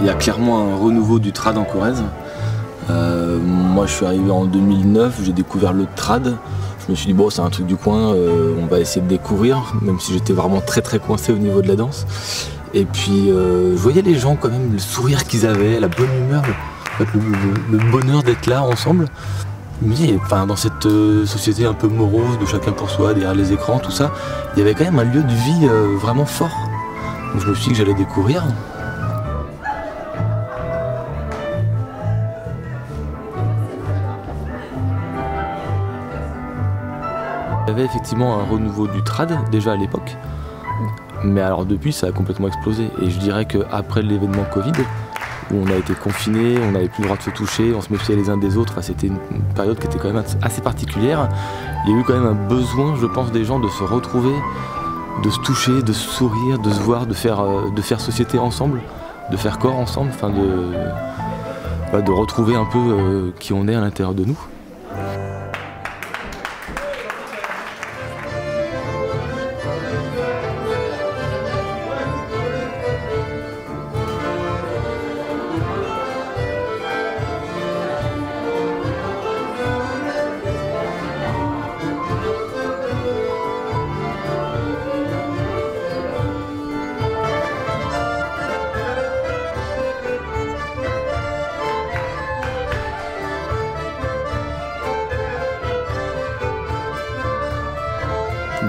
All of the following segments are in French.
Il y a clairement un renouveau du trad en Corrèze. Moi je suis arrivé en 2009, j'ai découvert le trad. Je me suis dit bon, c'est un truc du coin, on va essayer de découvrir, même si j'étais vraiment très coincé au niveau de la danse. Et puis je voyais les gens quand même, le sourire qu'ils avaient, la bonne humeur, le bonheur d'être là ensemble. Je me dis, enfin, dans cette société un peu morose de chacun pour soi, derrière les écrans, tout ça, il y avait quand même un lieu de vie vraiment fort. Donc je me suis dit que j'allais découvrir. Il y avait effectivement un renouveau du trad déjà à l'époque, mais alors depuis ça a complètement explosé. Et je dirais qu'après l'événement Covid, où on a été confinés, on n'avait plus le droit de se toucher, on se méfiait les uns des autres, enfin, c'était une période qui était quand même assez particulière. Il y a eu quand même un besoin, je pense, des gens de se retrouver, de se toucher, de se sourire, de se voir, de faire société ensemble, de faire corps ensemble, enfin de retrouver un peu qui on est à l'intérieur de nous.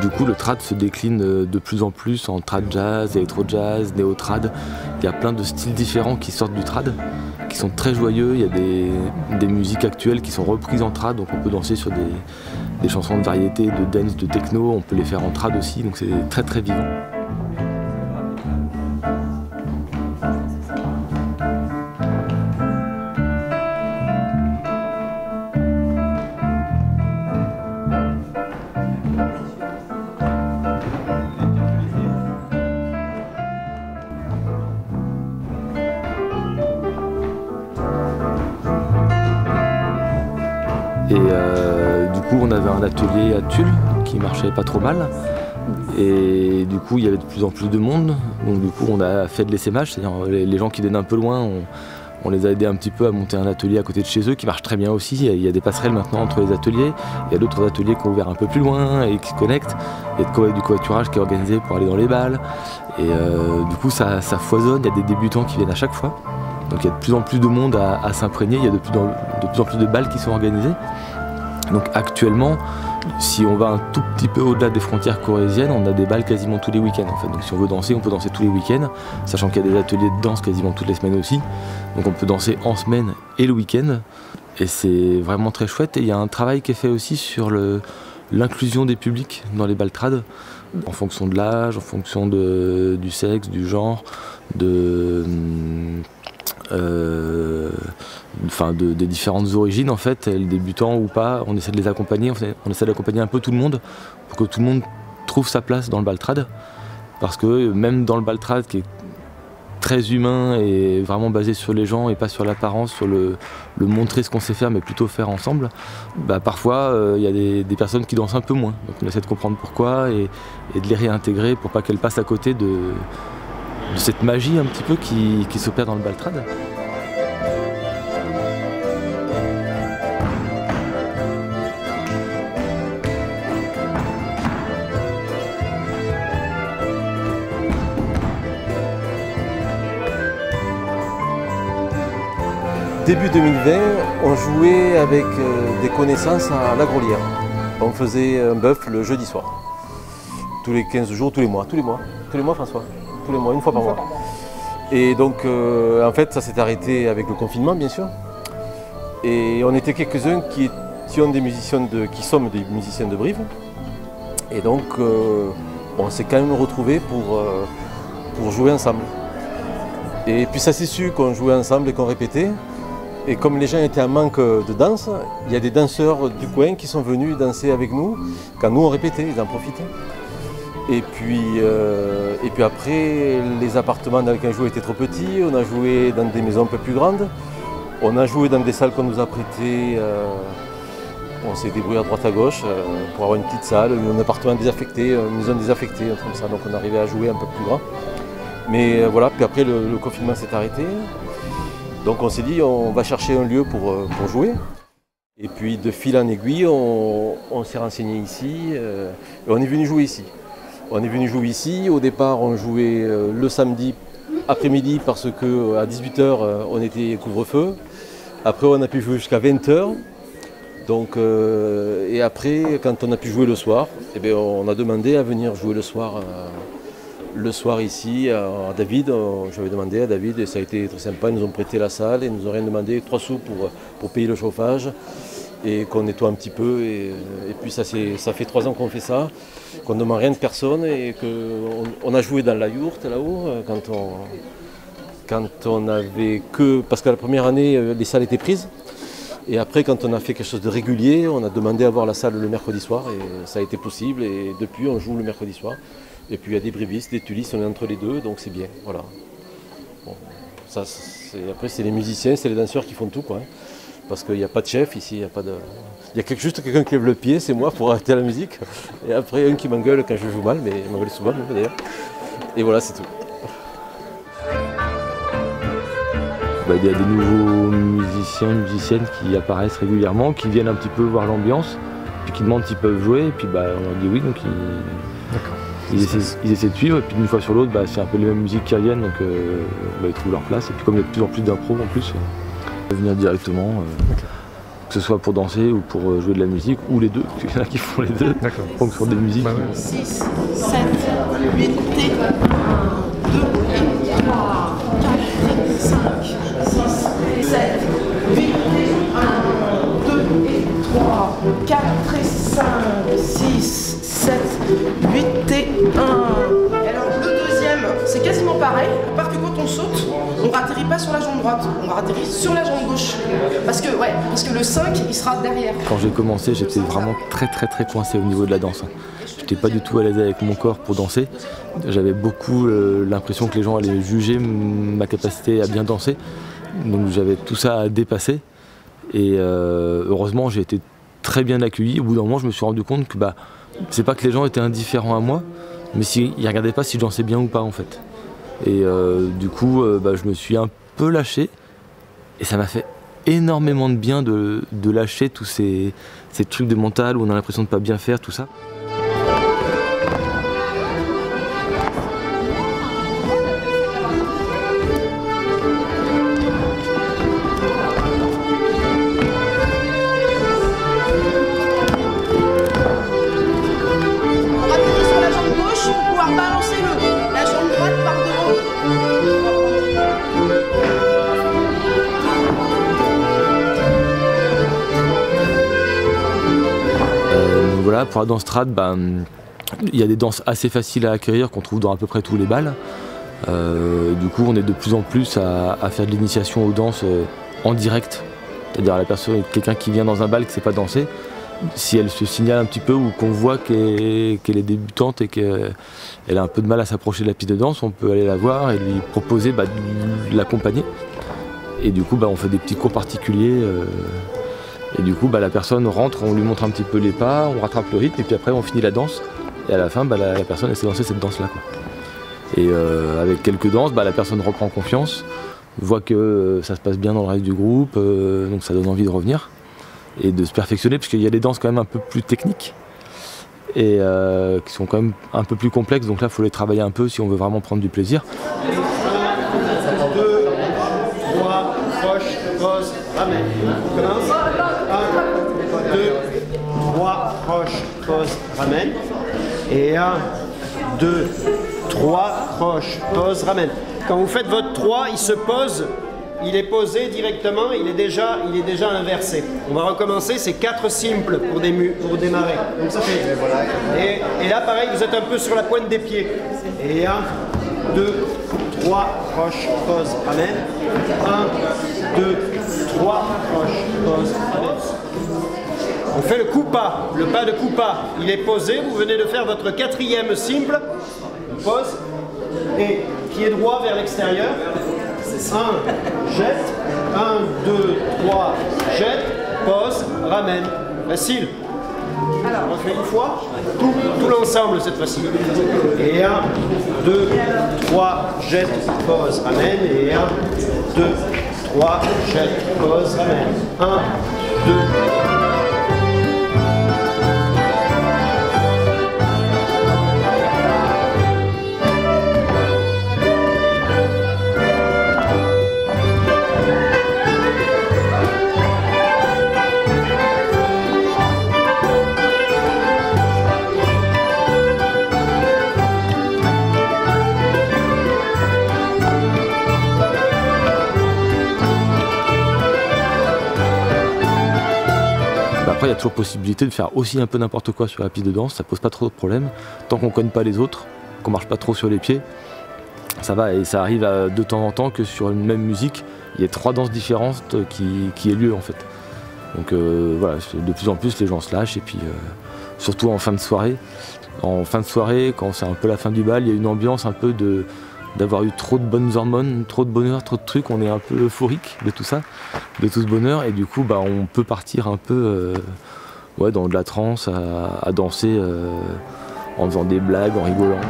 Du coup, le trad se décline de plus en plus en trad jazz, électro jazz, néo trad. Il y a plein de styles différents qui sortent du trad, qui sont très joyeux. Il y a des musiques actuelles qui sont reprises en trad, donc on peut danser sur des chansons de variété, de dance, de techno. On peut les faire en trad aussi, donc c'est très vivant. Et du coup, on avait un atelier à Tulle qui marchait pas trop mal. Et du coup, il y avait de plus en plus de monde. Donc du coup, on a fait de l'essaimage, c'est-à-dire les gens qui viennent un peu loin, on les a aidés un petit peu à monter un atelier à côté de chez eux qui marche très bien aussi. Il y a des passerelles maintenant entre les ateliers. Il y a d'autres ateliers qui ont ouvert un peu plus loin et qui se connectent. Il y a du covoiturage qui est organisé pour aller dans les balles. Et du coup, ça foisonne. Il y a des débutants qui viennent à chaque fois. Donc il y a de plus en plus de monde à s'imprégner. Il y a de plus en plus de balles qui sont organisées. Donc actuellement, si on va un tout petit peu au-delà des frontières corréziennes, on a des balles quasiment tous les week-ends en fait. Donc si on veut danser, on peut danser tous les week-ends, sachant qu'il y a des ateliers de danse quasiment toutes les semaines aussi. Donc on peut danser en semaine et le week-end. Et c'est vraiment très chouette. Et il y a un travail qui est fait aussi sur l'inclusion des publics dans les balles trad, en fonction de l'âge, en fonction du sexe, du genre, des différentes origines en fait, les débutants ou pas, on essaie de les accompagner, on essaie d'accompagner un peu tout le monde pour que tout le monde trouve sa place dans le bal trad, parce que même dans le bal trad qui est très humain et vraiment basé sur les gens et pas sur l'apparence, sur le montrer ce qu'on sait faire mais plutôt faire ensemble, bah parfois il y a des personnes qui dansent un peu moins, donc on essaie de comprendre pourquoi et de les réintégrer pour pas qu'elles passent à côté de cette magie un petit peu qui s'opère dans le bal trad. Début 2020, on jouait avec des connaissances à la Grolière. On faisait un bœuf le jeudi soir. Tous les 15 jours, tous les mois François, tous les mois, une fois par mois. Et donc en fait ça s'est arrêté avec le confinement bien sûr. Et on était quelques-uns qui sommes des musiciens de Brive. Et donc on s'est quand même retrouvés pour jouer ensemble. Et puis ça s'est su qu'on jouait ensemble et qu'on répétait. Et comme les gens étaient en manque de danse, il y a des danseurs du coin qui sont venus danser avec nous. Quand nous on répétait, ils en profitaient. Et puis après, les appartements dans lesquels on jouait étaient trop petits. On a joué dans des maisons un peu plus grandes. On a joué dans des salles qu'on nous a prêtées. On s'est débrouillé à droite à gauche pour avoir une petite salle, un appartement désaffecté, une maison désaffectée, comme ça. Donc on arrivait à jouer un peu plus grand. Mais voilà, puis après le confinement s'est arrêté. Donc on s'est dit on va chercher un lieu pour jouer. Et puis de fil en aiguille, on s'est renseigné ici et on est venu jouer ici. On est venu jouer ici. Au départ, on jouait le samedi après-midi parce qu'à 18 h, on était couvre-feu. Après, on a pu jouer jusqu'à 20 h. Donc, et après, quand on a pu jouer le soir, eh bien, on a demandé à venir jouer le soir ici à David. J'avais demandé à David et ça a été très sympa. Ils nous ont prêté la salle et ils nous ont rien demandé 3 sous pour payer le chauffage et qu'on nettoie un petit peu. Et puis ça fait 3 ans qu'on fait ça, qu'on ne demande rien de personne et qu'on a joué dans la yourte là-haut quand on avait que... Parce que la première année, les salles étaient prises. Et après, quand on a fait quelque chose de régulier, on a demandé à voir la salle le mercredi soir et ça a été possible. Et depuis, on joue le mercredi soir. Et puis il y a des brévistes, des tulistes, on est entre les deux, donc c'est bien. Voilà. Bon, ça, après, c'est les musiciens, c'est les danseurs qui font tout, quoi. Hein, parce qu'il n'y a pas de chef ici, il n'y a pas de... Il y a juste quelqu'un qui lève le pied, c'est moi pour arrêter la musique. Et après, un qui m'engueule quand je joue mal, mais il m'engueule souvent d'ailleurs. Et voilà, c'est tout. Il y a des nouveaux musiciennes qui apparaissent régulièrement, qui viennent un petit peu voir l'ambiance, puis qui demandent s'ils peuvent jouer, et puis on leur dit oui, donc ils essaient de suivre, et puis d'une fois sur l'autre, c'est un peu les mêmes musiques qui reviennent, donc ils trouvent leur place, et puis comme il y a de plus en plus d'impro en plus, venir directement, que ce soit pour danser ou pour jouer de la musique, ou les deux, parce qu'il y en a qui font les deux, donc sur des musiques. 6, 7, 8, 2, 3, 4, 5, 6, 7, 8, 1, 2 et 3, 4 et 5, 6, 7, 8 et 1. Et alors le deuxième, c'est quasiment pareil, à part que quand on saute, on ne ratterrit pas sur la jambe droite, on ratterrit sur la jambe gauche. Parce que le 5, il sera derrière. Quand j'ai commencé, j'étais vraiment très coincé au niveau de la danse. J'étais pas du tout à l'aise avec mon corps pour danser. J'avais beaucoup l'impression que les gens allaient juger ma capacité à bien danser. Donc j'avais tout ça à dépasser. Et heureusement, j'ai été très bien accueilli. Au bout d'un moment, je me suis rendu compte que c'est pas que les gens étaient indifférents à moi, mais ils regardaient pas si je dansais bien ou pas en fait. Et du coup, je me suis un peu lâché. Et ça m'a fait énormément de bien de lâcher tous ces trucs de mental où on a l'impression de pas bien faire, tout ça. Voilà, pour la danse trad, il y a des danses assez faciles à acquérir qu'on trouve dans à peu près tous les bals. Du coup, on est de plus en plus à faire de l'initiation aux danses en direct. C'est-à-dire quelqu'un qui vient dans un bal qui ne sait pas danser, si elle se signale un petit peu ou qu'on voit qu'elle est débutante et qu'elle a un peu de mal à s'approcher de la piste de danse, on peut aller la voir et lui proposer de l'accompagner. Et du coup, on fait des petits cours particuliers. Et du coup, la personne rentre, on lui montre un petit peu les pas, on rattrape le rythme et puis après on finit la danse. Et à la fin, la personne essaie de danser cette danse-là. Et avec quelques danses, la personne reprend confiance, voit que ça se passe bien dans le reste du groupe, donc ça donne envie de revenir et de se perfectionner, parce qu'il y a des danses quand même un peu plus techniques et qui sont quand même un peu plus complexes, donc là il faut les travailler un peu si on veut vraiment prendre du plaisir. 2, 3, croche, pose, ramène. On commence. 1, 2, 3, croche, pose, ramène. Et 1, 2, 3, croche, pose, ramène. Quand vous faites votre 3, il se pose, il est posé directement, il est déjà inversé. On va recommencer, c'est 4 simples pour démarrer. Donc ça fait. Et là, pareil, vous êtes un peu sur la pointe des pieds. Et 1, 2, 3, croche, pose, ramène. 1, 2, 3, croche, pose, ramène. On fait le coup pas, le pas de coup pas. Il est posé, vous venez de faire votre 4e simple. Pose. Et pied droit vers l'extérieur. 1, jette. 1, 2, 3, jette. Pose, ramène. Facile. On fait une fois, tout l'ensemble cette fois-ci. Et 1, 2, 3, jette, pose, ramène. Et 1, 2, 3, jette, pose, ramène. 1, 2. Après, il y a toujours possibilité de faire aussi un peu n'importe quoi sur la piste de danse, ça pose pas trop de problème. Tant qu'on ne cogne pas les autres, qu'on marche pas trop sur les pieds, ça va. Et ça arrive de temps en temps que sur une même musique, il y ait 3 danses différentes qui aient lieu en fait. Donc voilà, de plus en plus les gens se lâchent et puis surtout en fin de soirée. En fin de soirée, quand c'est un peu la fin du bal, il y a une ambiance un peu d'avoir eu trop de bonnes hormones, trop de bonheur, trop de trucs, on est un peu euphorique de tout ça, de tout ce bonheur, et du coup bah, on peut partir un peu ouais, dans de la transe, à danser en faisant des blagues, en rigolant.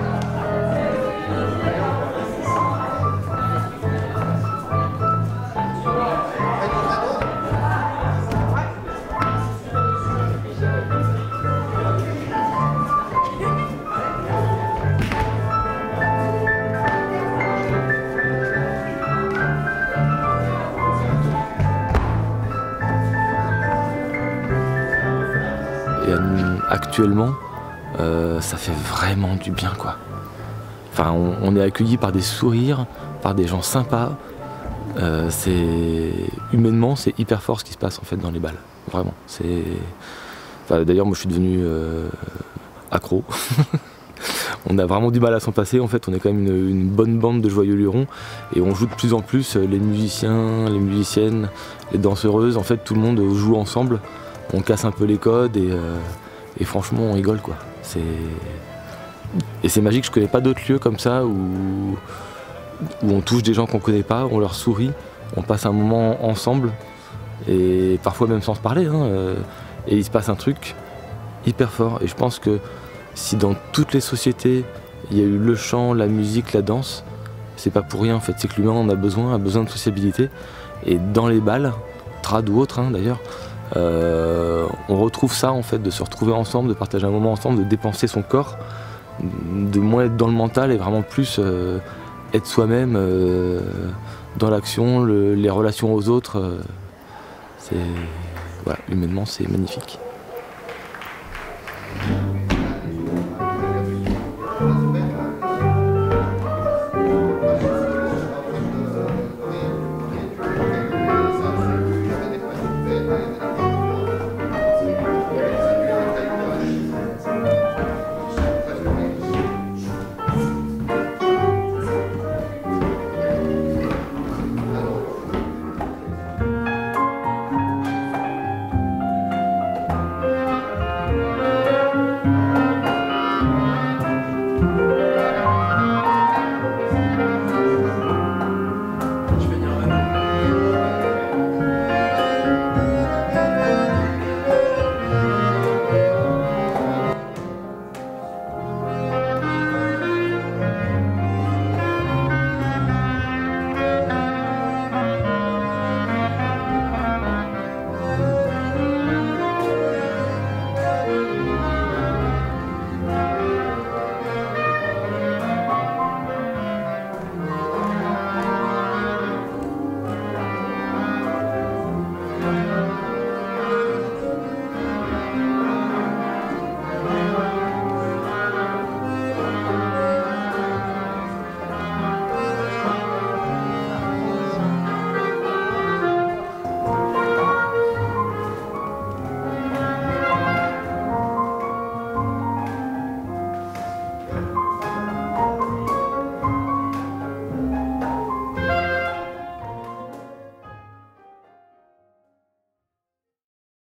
Et actuellement, ça fait vraiment du bien quoi. Enfin, on est accueillis par des sourires, par des gens sympas. Humainement, c'est hyper fort ce qui se passe en fait dans les balles. Vraiment. Enfin, d'ailleurs, moi, je suis devenu accro. On a vraiment du mal à s'en passer. En fait, on est quand même une bonne bande de joyeux lurons et on joue de plus en plus. Les musiciens, les musiciennes, les danseuses. En fait, tout le monde joue ensemble. On casse un peu les codes et franchement on rigole quoi. Et c'est magique, je connais pas d'autres lieux comme ça où on touche des gens qu'on connaît pas, on leur sourit, on passe un moment ensemble et parfois même sans se parler hein, et il se passe un truc hyper fort. Et je pense que si dans toutes les sociétés il y a eu le chant, la musique, la danse, c'est pas pour rien en fait, c'est que l'humain en a besoin de sociabilité et dans les balles, trad ou autres hein, d'ailleurs, on retrouve ça en fait, de se retrouver ensemble, de partager un moment ensemble, de dépenser son corps, de moins être dans le mental et vraiment plus être soi-même dans l'action, les relations aux autres. Voilà, humainement c'est magnifique.